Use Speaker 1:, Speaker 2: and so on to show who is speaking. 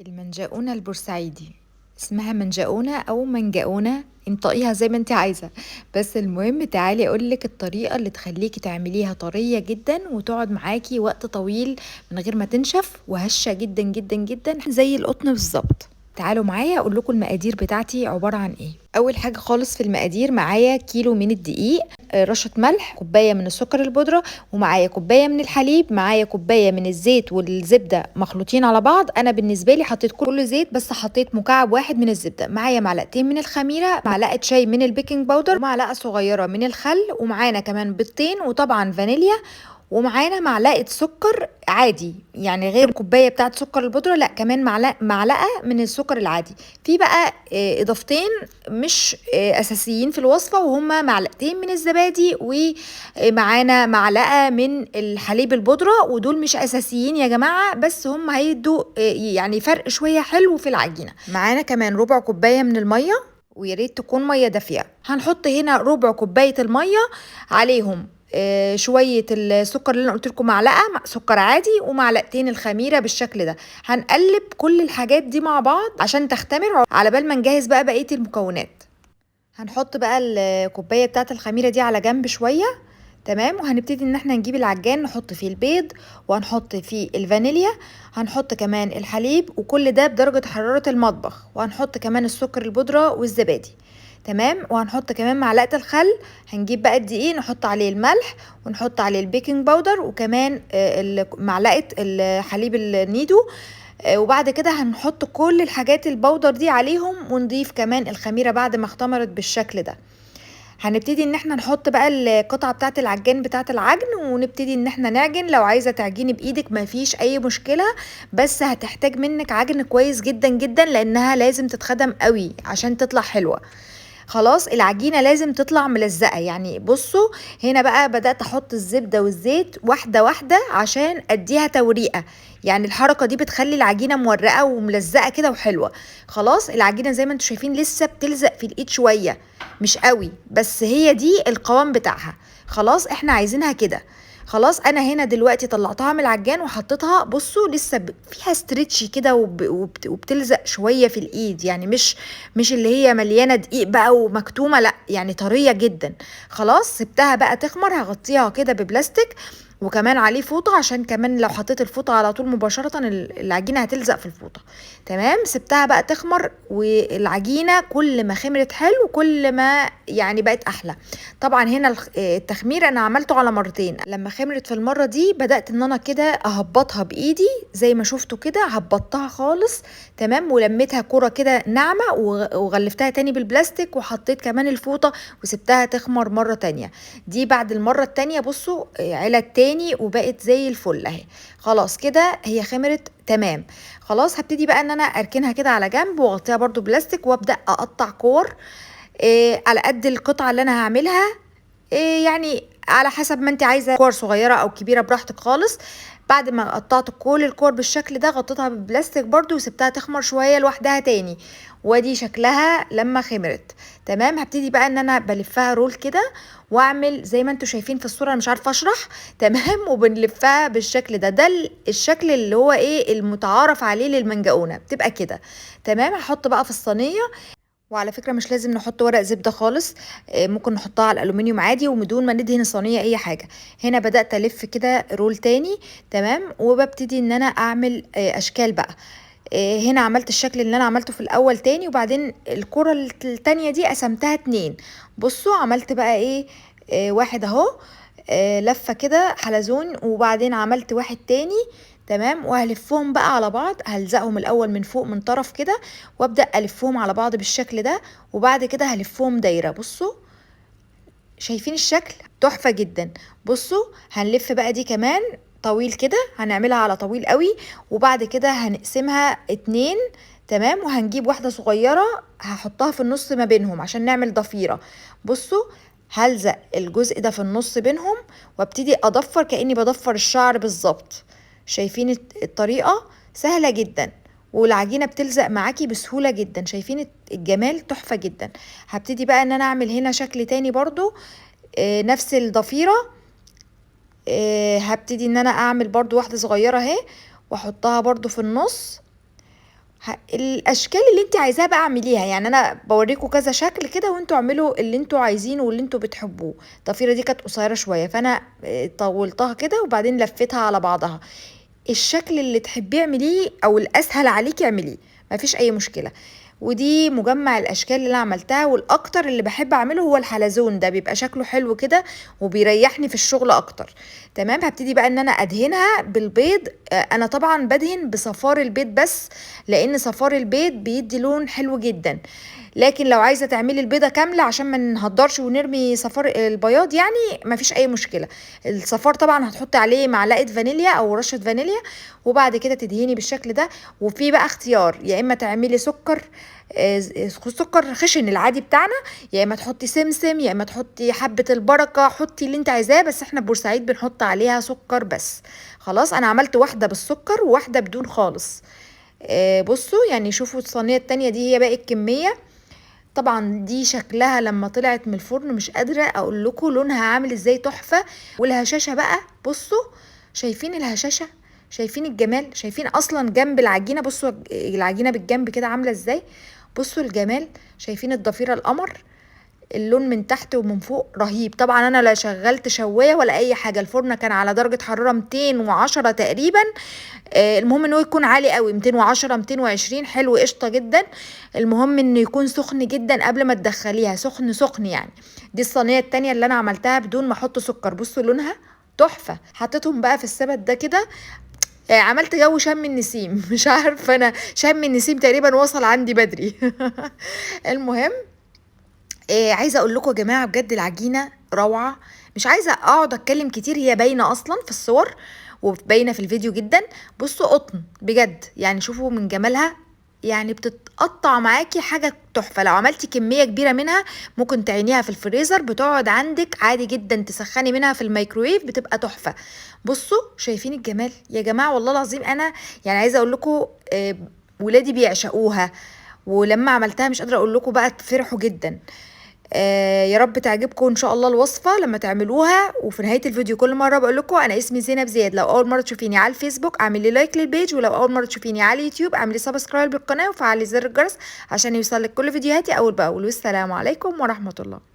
Speaker 1: المنجقونة البورسعيدي اسمها منجقونة أو منجقونة، انطقيها زي ما انت عايزة. بس المهم تعالي أقولك الطريقة اللي تخليكي تعمليها طرية جدا وتقعد معاكي وقت طويل من غير ما تنشف، وهشة جدا جدا جدا زي القطن بالظبط. تعالوا معايا اقول لكم المقادير بتاعتي عبارة عن ايه. اول حاجة خالص في المقادير معايا كيلو من الدقيق، رشة ملح، كوباية من السكر البودرة، ومعايا كوباية من الحليب، معايا كوباية من الزيت والزبدة مخلوطين على بعض. انا بالنسبة لي حطيت كل زيت بس حطيت مكعب واحد من الزبدة. معايا معلقتين من الخميرة، معلقة شاي من البيكنج باودر، ومعلقة صغيرة من الخل، ومعانا كمان بيضتين وطبعا فانيليا، ومعانا معلقه سكر عادي، يعني غير الكوبايه بتاعه سكر البودره، لا كمان معلقه من السكر العادي. في بقى اضافتين مش اساسيين في الوصفه، وهما معلقتين من الزبادي، ومعانا معلقه من الحليب البودره، ودول مش اساسيين يا جماعه، بس هم هيدوا يعني فرق شويه حلو في العجينه. معانا كمان ربع كوبايه من الميه، ويا ريت تكون ميه دافيه. هنحط هنا ربع كوبايه الميه، عليهم شويه السكر اللي انا قلت لكم، معلقه سكر عادي ومعلقتين الخميره بالشكل ده. هنقلب كل الحاجات دي مع بعض عشان تختمر، على بال ما نجهز بقى بقيه المكونات. هنحط بقى الكوبايه بتاعه الخميره دي على جنب شويه، تمام. وهنبتدي ان احنا نجيب العجان، نحط فيه البيض، وهنحط فيه الفانيليا، هنحط كمان الحليب، وكل ده بدرجة حرارة المطبخ، وهنحط كمان السكر البودرة والزبادي، تمام. وهنحط كمان معلقة الخل. هنجيب بقى الدقيق نحط عليه الملح، ونحط عليه البيكنج باودر، وكمان معلقة الحليب النيدو. وبعد كده هنحط كل الحاجات البودر دي عليهم، ونضيف كمان الخميرة بعد ما اختمرت بالشكل ده. هنبتدي ان احنا نحط بقى القطعة بتاعة العجان بتاعة العجن، ونبتدي ان احنا نعجن. لو عايزة تعجني بايدك مفيش اي مشكلة، بس هتحتاج منك عجن كويس جدا جدا، لانها لازم تتخدم قوي عشان تطلع حلوة. خلاص العجينة لازم تطلع ملزقة. يعني بصوا، هنا بقى بدأت احط الزبدة والزيت واحدة واحدة عشان اديها توريقة، يعني الحركة دي بتخلي العجينة مورقة وملزقة كده وحلوة. خلاص العجينة زي ما انتم شايفين لسه بتلزق في الايد شوية، مش قوي، بس هي دي القوام بتاعها. خلاص احنا عايزينها كده. خلاص انا هنا دلوقتي طلعتها من العجان وحطيتها، بصوا لسه فيها ستريتشي كده وبتلزق شويه في الايد، يعني مش اللي هي مليانه دقيق بقى ومكتومه، لا يعني طريه جدا. خلاص سبتها بقى تخمر، هغطيها كده ببلاستيك، وكمان عليه فوطه، عشان كمان لو حطيت الفوطه على طول مباشره العجينه هتلزق في الفوطه. تمام، سبتها بقى تخمر، والعجينه كل ما خمرت حلو كل ما يعني بقت احلى. طبعا هنا التخمير انا عملته على مرتين. لما خمرت في المره دي بدات ان انا كده اهبطها بايدي زي ما شفتوا كده، هبطتها خالص، تمام. ولميتها كرة كده ناعمه، وغلفتها تاني بالبلاستيك، وحطيت كمان الفوطه، وسبتها تخمر مره تانية. دي بعد المره التانية بصوا علت تاني وبقت زي الفل اهي. خلاص كده هي خمرت تمام. خلاص هبتدي بقى ان انا اركنها كده على جنب، واغطيها برضو بلاستيك، وابدا اقطع كور على قد القطعه اللي انا هعملها. يعني على حسب ما انت عايزه، كور صغيره او كبيره براحتك خالص. بعد ما قطعت كل الكور بالشكل ده، غطيتها بالبلاستيك برضو وسبتها تخمر شويه لوحدها تاني. وادي شكلها لما خمرت تمام. هبتدي بقى ان انا بلفها رول كده، واعمل زي ما انتم شايفين في الصوره، انا مش عارفه اشرح تمام. وبنلفها بالشكل ده، ده الشكل اللي هو ايه المتعارف عليه للمنجقونه، بتبقى كده تمام. هحط بقى في الصينيه، وعلى فكرة مش لازم نحط ورق زبدة خالص، ممكن نحطها على الألومنيوم عادي وبدون ما ندهن الصينية أي حاجة. هنا بدأت ألف كده رول تاني، تمام. وببتدي إن أنا أعمل أشكال بقى. هنا عملت الشكل اللي أنا عملته في الأول تاني، وبعدين الكرة التانية دي قسمتها اتنين. بصوا عملت بقى إيه، واحد أهو، لفة كده حلزون، وبعدين عملت واحد تاني، تمام. وهلفهم بقى على بعض، هلزقهم الاول من فوق من طرف كده، وابدا الفهم على بعض بالشكل ده، وبعد كده هلفهم دايره. بصوا شايفين الشكل تحفه جدا. بصوا هنلف بقى دي كمان طويل كده، هنعملها على طويل قوي، وبعد كده هنقسمها اتنين، تمام. وهنجيب واحده صغيره هحطها في النص ما بينهم عشان نعمل ضفيره. بصوا هلزق الجزء ده في النص بينهم، وابتدي اضفر كاني بضفر الشعر بالظبط. شايفين الطريقه سهله جدا، والعجينه بتلزق معاكي بسهوله جدا. شايفين الجمال تحفه جدا. هبتدي بقى ان انا اعمل هنا شكل تاني برضو، نفس الضفيره. هبتدي ان انا اعمل برضو واحده صغيره اهي، واحطها برضو في النص، الاشكال اللي انت عايزاها بقى اعمليها، يعني انا بوريكم كذا شكل كده وانتوا اعملوا اللي انتوا عايزينه واللي انتوا بتحبوه. الضفيره دي كانت قصيره شويه فانا طولتها كده وبعدين لفيتها على بعضها. الشكل اللي تحبيه اعمليه او الاسهل عليكي اعمليه، مفيش اي مشكله. ودي مجمع الاشكال اللي انا عملتها، والاكتر اللي بحب اعمله هو الحلزون ده، بيبقى شكله حلو كده وبيريحني في الشغل اكتر. تمام، هبتدي بقى ان انا ادهنها بالبيض. انا طبعا بدهن بصفار البيض بس، لان صفار البيض بيدي لون حلو جدا. لكن لو عايزه تعملي البيضه كامله عشان ما نهدرش ونرمي صفار البياض يعني، مفيش اي مشكله. الصفار طبعا هتحطي عليه معلقه فانيليا او رشه فانيليا، وبعد كده تدهني بالشكل ده. وفي بقى اختيار، يا اما تعملي سكر، سكر خشن العادي بتاعنا، يا اما تحطي سمسم، يا اما تحطي حبه البركه، حطي اللي انت عايزاه. بس احنا بورسعيد بنحط عليها سكر بس. خلاص، انا عملت واحده بالسكر وواحده بدون خالص. بصوا يعني، شوفوا الصينيه التانية دي هي باقي الكميه. طبعا دي شكلها لما طلعت من الفرن مش قادرة اقول لكم لونها عامل ازاي، تحفة. والهشاشة بقى بصوا، شايفين الهشاشة؟ شايفين الجمال؟ شايفين اصلا جنب العجينة؟ بصوا العجينة بالجنب كده عاملة ازاي. بصوا الجمال، شايفين الضفيرة القمر؟ اللون من تحت ومن فوق رهيب. طبعا انا لا شغلت شوايه ولا اي حاجه، الفرن كان على درجه حراره 210 تقريبا. المهم ان هو يكون عالي قوي، 210 220 حلو قشطه جدا. المهم انه يكون سخن جدا قبل ما تدخليها، سخن سخن يعني. دي الصينيه التانية اللي انا عملتها بدون ما احط سكر. بصوا لونها تحفه. حطيتهم بقى في السبت ده كده. عملت جو شم النسيم مش عارفه، انا شم النسيم تقريبا وصل عندي بدري. المهم، عايزه اقول لكم يا جماعه بجد العجينه روعه. مش عايزه اقعد اتكلم كتير، هي باينه اصلا في الصور وباينه في الفيديو جدا. بصوا قطن بجد يعني، شوفوا من جمالها. يعني بتتقطع معاكي حاجه تحفه. لو عملتي كميه كبيره منها ممكن تعينيها في الفريزر، بتقعد عندك عادي جدا. تسخني منها في الميكرويف بتبقى تحفه. بصوا شايفين الجمال يا جماعه؟ والله العظيم انا يعني عايزه اقول لكم ولادي بيعشقوها. ولما عملتها مش قادره اقول لكم بقى فرحوا جدا. يا رب تعجبكم ان شاء الله الوصفه لما تعملوها. وفي نهايه الفيديو كل مره بقول لكم انا اسمي زينب زياد. لو اول مره تشوفيني على الفيسبوك اعملي لايك للبيج، ولو اول مره تشوفيني على اليوتيوب اعملي سبسكرايب للقناه وفعلي زر الجرس عشان يوصلك كل فيديوهاتي اول باول. والسلام عليكم ورحمه الله.